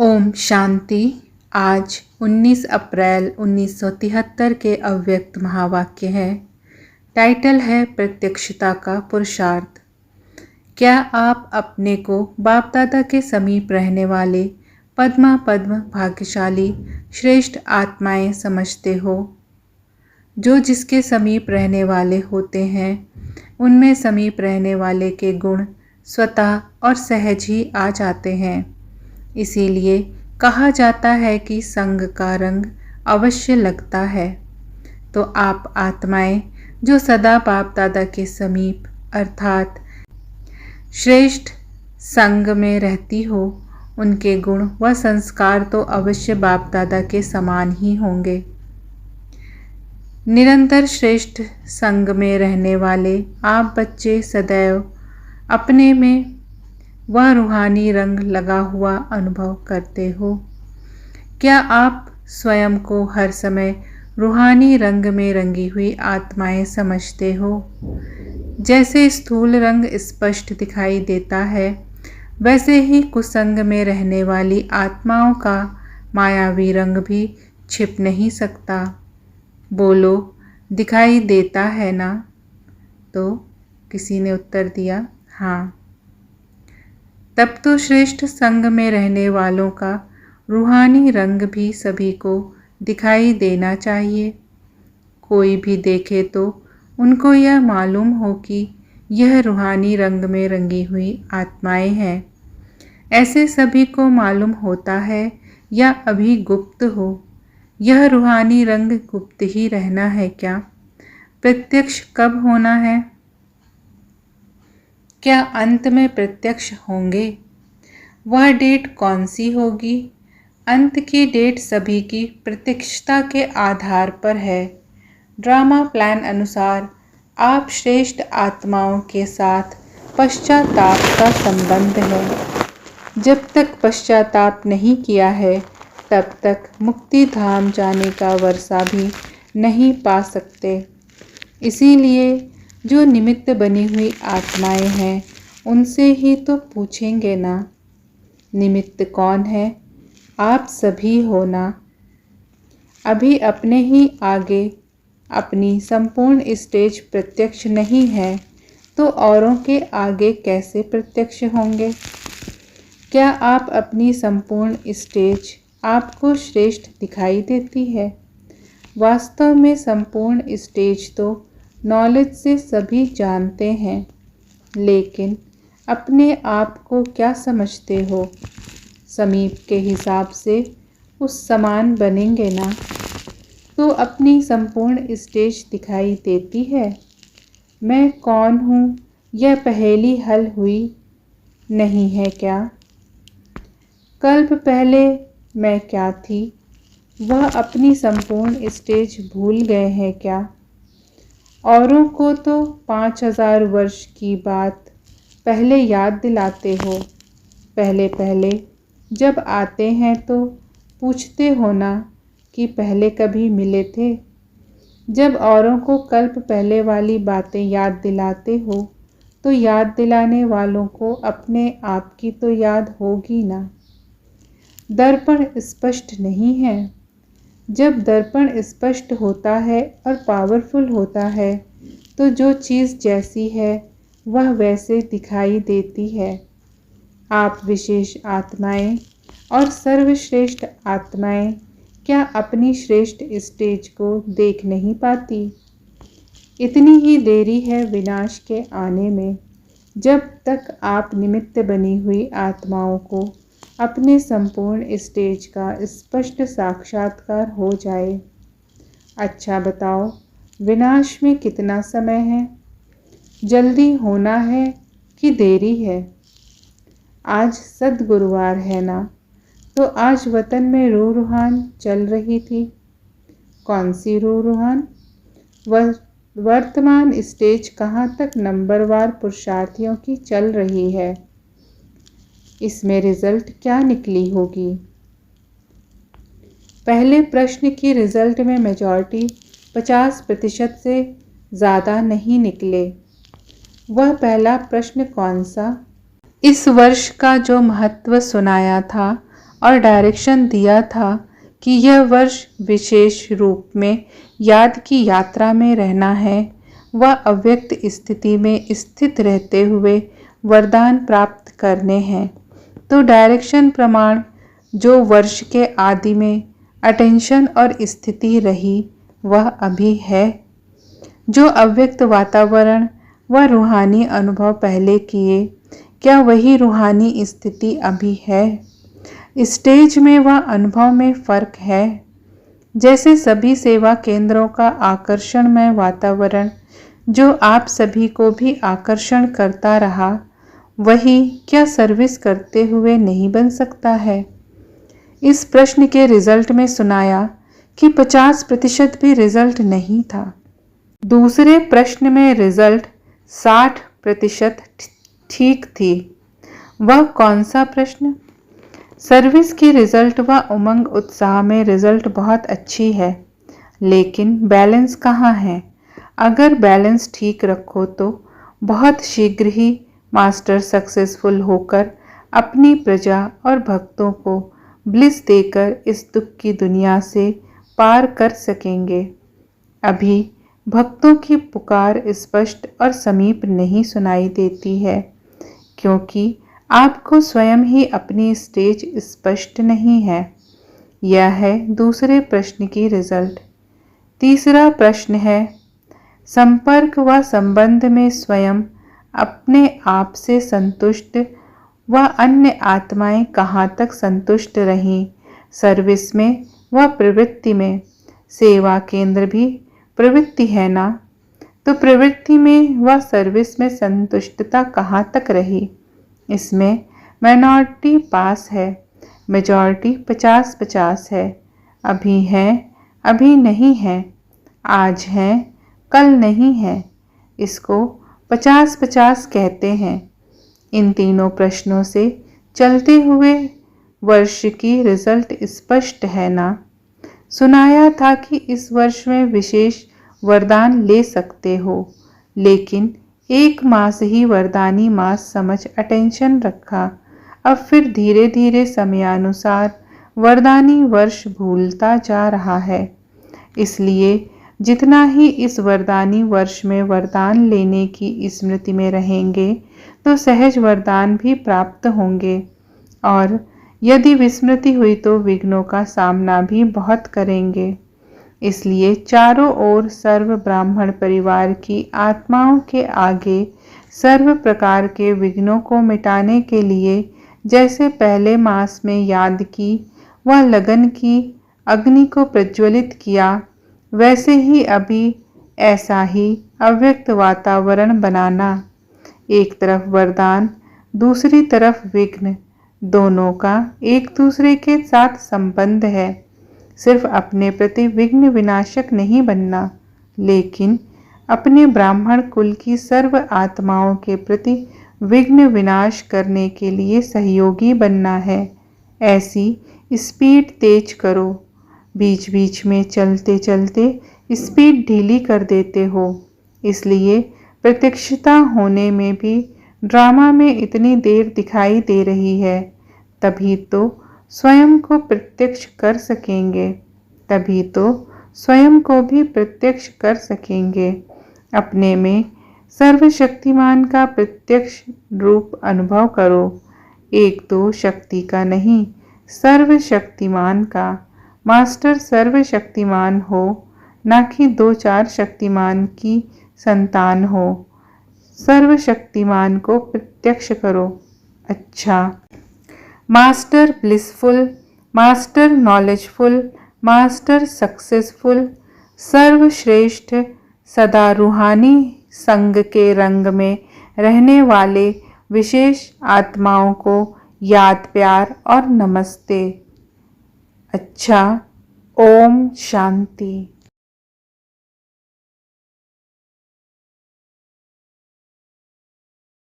ओम शांति। आज 19 अप्रैल 1973 के अव्यक्त महावाक्य है। टाइटल है प्रत्यक्षता का पुरुषार्थ। क्या आप अपने को बाप दादा के समीप रहने वाले पद्म भाग्यशाली श्रेष्ठ आत्माएं समझते हो? जो जिसके समीप रहने वाले होते हैं उनमें समीप रहने वाले के गुण स्वतः और सहज ही आ जाते हैं। इसीलिए कहा जाता है कि संग का रंग अवश्य लगता है। तो आप आत्माएं जो सदा बाप दादा के समीप अर्थात श्रेष्ठ संग में रहती हो, उनके गुण व संस्कार तो अवश्य बाप दादा के समान ही होंगे। निरंतर श्रेष्ठ संग में रहने वाले आप बच्चे सदैव अपने में वह रूहानी रंग लगा हुआ अनुभव करते हो। क्या आप स्वयं को हर समय रूहानी रंग में रंगी हुई आत्माएं समझते हो? जैसे स्थूल रंग स्पष्ट दिखाई देता है, वैसे ही कुसंग में रहने वाली आत्माओं का मायावी रंग भी छिप नहीं सकता। बोलो, दिखाई देता है ना? तो किसी ने उत्तर दिया, हाँ। तब तो श्रेष्ठ संग में रहने वालों का रूहानी रंग भी सभी को दिखाई देना चाहिए। कोई भी देखे तो उनको यह मालूम हो कि यह रूहानी रंग में रंगी हुई आत्माएं हैं। ऐसे सभी को मालूम होता है या अभी गुप्त हो? यह रूहानी रंग गुप्त ही रहना है क्या? प्रत्यक्ष कब होना है? क्या अंत में प्रत्यक्ष होंगे? वह डेट कौन सी होगी? अंत की डेट सभी की प्रत्यक्षता के आधार पर है। ड्रामा प्लान अनुसार आप श्रेष्ठ आत्माओं के साथ पश्चाताप का संबंध है। जब तक पश्चाताप नहीं किया है तब तक मुक्ति धाम जाने का वर्षा भी नहीं पा सकते। इसीलिए जो निमित्त बनी हुई आत्माएं हैं उनसे ही तो पूछेंगे ना, निमित्त कौन है? आप सभी हो ना। अभी अपने ही आगे अपनी संपूर्ण स्टेज प्रत्यक्ष नहीं है तो औरों के आगे कैसे प्रत्यक्ष होंगे? क्या आप अपनी संपूर्ण स्टेज आपको श्रेष्ठ दिखाई देती है? वास्तव में संपूर्ण स्टेज तो नॉलेज से सभी जानते हैं, लेकिन अपने आप को क्या समझते हो? समीप के हिसाब से उस समान बनेंगे ना, तो अपनी संपूर्ण स्टेज दिखाई देती है। मैं कौन हूँ यह पहेली हल हुई नहीं है क्या? कल्प पहले मैं क्या थी, वह अपनी संपूर्ण स्टेज भूल गए हैं क्या? औरों को तो 5000 वर्ष की बात पहले याद दिलाते हो। पहले पहले जब आते हैं तो पूछते हो ना कि पहले कभी मिले थे। जब औरों को कल्प पहले वाली बातें याद दिलाते हो तो याद दिलाने वालों को अपने आप की तो याद होगी ना। दर्पण स्पष्ट नहीं है। जब दर्पण स्पष्ट होता है और पावरफुल होता है तो जो चीज़ जैसी है वह वैसे दिखाई देती है। आप विशेष आत्माएं और सर्वश्रेष्ठ आत्माएं क्या अपनी श्रेष्ठ स्टेज को देख नहीं पाती? इतनी ही देरी है विनाश के आने में, जब तक आप निमित्त बनी हुई आत्माओं को अपने संपूर्ण स्टेज का स्पष्ट साक्षात्कार हो जाए। अच्छा बताओ, विनाश में कितना समय है? जल्दी होना है कि देरी है? आज सद्गुरुवार है ना, तो आज वतन में रूह रूहान चल रही थी। कौन सी रूह रूहान? वर्तमान स्टेज कहाँ तक नंबरवार पुरुषार्थियों की चल रही है? इसमें रिजल्ट क्या निकली होगी? पहले प्रश्न की रिजल्ट में मेजॉरिटी 50% से ज़्यादा नहीं निकले। वह पहला प्रश्न कौन सा? इस वर्ष का जो महत्व सुनाया था और डायरेक्शन दिया था कि यह वर्ष विशेष रूप में याद की यात्रा में रहना है व अव्यक्त स्थिति में स्थित रहते हुए वरदान प्राप्त करने हैं। तो डायरेक्शन प्रमाण जो वर्ष के आदि में अटेंशन और स्थिति रही वह अभी है। जो अव्यक्त वातावरण व रूहानी अनुभव पहले किए, क्या वही रूहानी स्थिति अभी है? स्टेज में व अनुभव में फर्क है। जैसे सभी सेवा केंद्रों का आकर्षणमय वातावरण जो आप सभी को भी आकर्षण करता रहा, वही क्या सर्विस करते हुए नहीं बन सकता है? इस प्रश्न के रिजल्ट में सुनाया कि 50% भी रिजल्ट नहीं था। दूसरे प्रश्न में रिजल्ट 60% ठीक थी। वह कौन सा प्रश्न? सर्विस की रिजल्ट व उमंग उत्साह में रिजल्ट बहुत अच्छी है, लेकिन बैलेंस कहाँ है? अगर बैलेंस ठीक रखो तो बहुत शीघ्र ही मास्टर सक्सेसफुल होकर अपनी प्रजा और भक्तों को ब्लिस देकर इस दुख की दुनिया से पार कर सकेंगे। अभी भक्तों की पुकार स्पष्ट और समीप नहीं सुनाई देती है, क्योंकि आपको स्वयं ही अपनी स्टेज स्पष्ट नहीं है। यह है दूसरे प्रश्न की रिजल्ट। तीसरा प्रश्न है, संपर्क व संबंध में स्वयं अपने आप से संतुष्ट व अन्य आत्माएं कहाँ तक संतुष्ट रहीं? सर्विस में व प्रवृत्ति में। सेवा केंद्र भी प्रवृत्ति है ना? तो प्रवृत्ति में व सर्विस में संतुष्टता कहाँ तक रही? इसमें माइनॉरिटी पास है, मेजॉरिटी 50-50 है। अभी है, अभी नहीं है, आज है, कल नहीं है। इसको 50-50 कहते हैं। इन तीनों प्रश्नों से चलते हुए वर्ष की रिजल्ट स्पष्ट है ना? सुनाया था कि इस वर्ष में विशेष वरदान ले सकते हो, लेकिन 1 मास ही वरदानी मास समझ अटेंशन रखा। अब फिर धीरे धीरे समयानुसार वरदानी वर्ष भूलता जा रहा है। इसलिए जितना ही इस वरदानी वर्ष में वरदान लेने की स्मृति में रहेंगे, तो सहज वरदान भी प्राप्त होंगे, और यदि विस्मृति हुई तो विघ्नों का सामना भी बहुत करेंगे। इसलिए चारों ओर सर्व ब्राह्मण परिवार की आत्माओं के आगे सर्व प्रकार के विघ्नों को मिटाने के लिए जैसे पहले मास में याद की व लगन की अग्नि को प्रज्वलित किया, वैसे ही अभी ऐसा ही अव्यक्त वातावरण बनाना। एक तरफ वरदान, दूसरी तरफ विघ्न, दोनों का एक दूसरे के साथ संबंध है। सिर्फ अपने प्रति विघ्न विनाशक नहीं बनना, लेकिन अपने ब्राह्मण कुल की सर्व आत्माओं के प्रति विघ्न विनाश करने के लिए सहयोगी बनना है। ऐसी स्पीड तेज करो। बीच बीच में चलते चलते स्पीड ढीली कर देते हो, इसलिए प्रत्यक्षता होने में भी ड्रामा में इतनी देर दिखाई दे रही है। तभी तो स्वयं को प्रत्यक्ष कर सकेंगे, तभी तो स्वयं को भी प्रत्यक्ष कर सकेंगे। अपने में सर्वशक्तिमान का प्रत्यक्ष रूप अनुभव करो। 1-2 शक्ति का नहीं, सर्वशक्तिमान का। मास्टर सर्वशक्तिमान हो, ना कि 2-4 शक्तिमान की संतान हो। सर्वशक्तिमान को प्रत्यक्ष करो। अच्छा, master blissful, master knowledgeful, master successful, सर्वश्रेष्ठ, सदा रूहानी संग के रंग में रहने वाले विशेष आत्माओं को याद, प्यार और नमस्ते। अच्छा, ओम शांति।